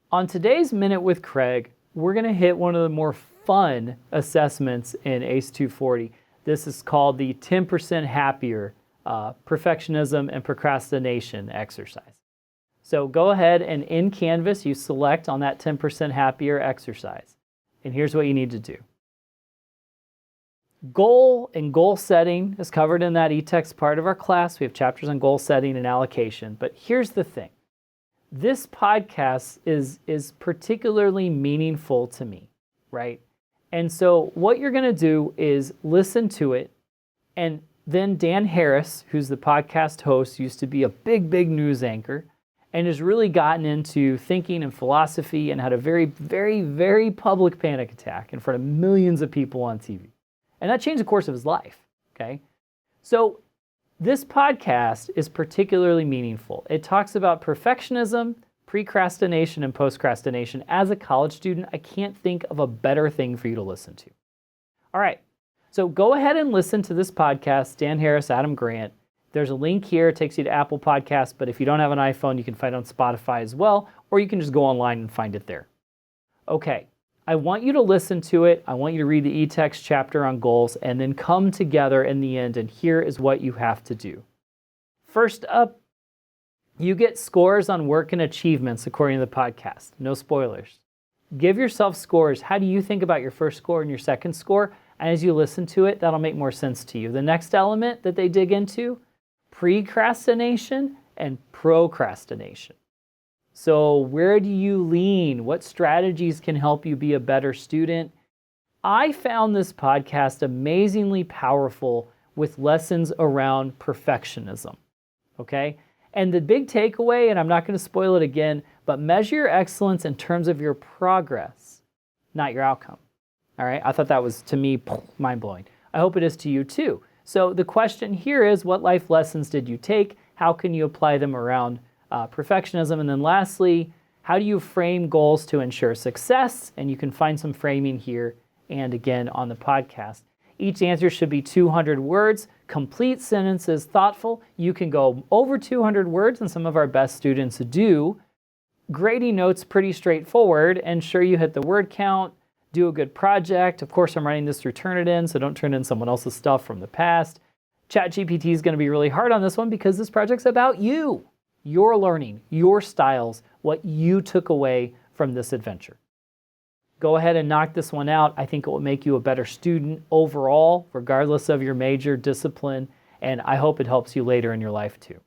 On today's Minute with Craig, we're going to hit one of the more fun assessments in ACE 240. This is called the 10% Happier Perfectionism and Procrastination exercise. So go ahead and in Canvas, you select on that 10% Happier exercise. And here's what you need to do. Goal and goal setting is covered in that e-text part of our class. We have chapters on goal setting and allocation. But here's the thing. This podcast is particularly meaningful to me, right? And so what you're going to do is listen to it. And then Dan Harris, who's the podcast host, used to be a big news anchor and has really gotten into thinking and philosophy and had a very public panic attack in front of millions of people on TV. And that changed the course of his life, okay? So this podcast is particularly meaningful. It talks about perfectionism, procrastination, and postcrastination. As a college student, I can't think of a better thing for you to listen to. All right, so go ahead and listen to this podcast, Dan Harris, Adam Grant. There's a link here. It takes you to Apple Podcasts, but if you don't have an iPhone, you can find it on Spotify as well, or you can just go online and find it there. Okay, I want you to listen to it. I want you to read the e-text chapter on goals and then come together in the end, and here is what you have to do. First up, you get scores on work and achievements according to the podcast. No spoilers. Give yourself scores. How do you think about your first score and your second score? And as you listen to it, that'll make more sense to you. The next element that they dig into, precrastination and procrastination. So where do you lean? What strategies can help you be a better student? I found this podcast amazingly powerful with lessons around perfectionism, okay? And the big takeaway, and I'm not going to spoil it again, but measure your excellence in terms of your progress, not your outcome, all right? I thought that was, to me, mind-blowing. I hope it is to you too. So the question here is, what life lessons did you take? How can you apply them around perfectionism? And then lastly, how do you frame goals to ensure success? And you can find some framing here and again on the podcast. Each answer should be 200 words, complete sentences, thoughtful. You can go over 200 words, and some of our best students do. Grading notes pretty straightforward. Ensure you hit the word count. Do a good project. Of course, I'm writing this through Turnitin, so don't turn in someone else's stuff from the past. ChatGPT is going to be really hard on this one because this project's about you. Your learning, your styles, what you took away from this adventure. Go ahead and knock this one out. I think it will make you a better student overall, regardless of your major discipline, and I hope it helps you later in your life too.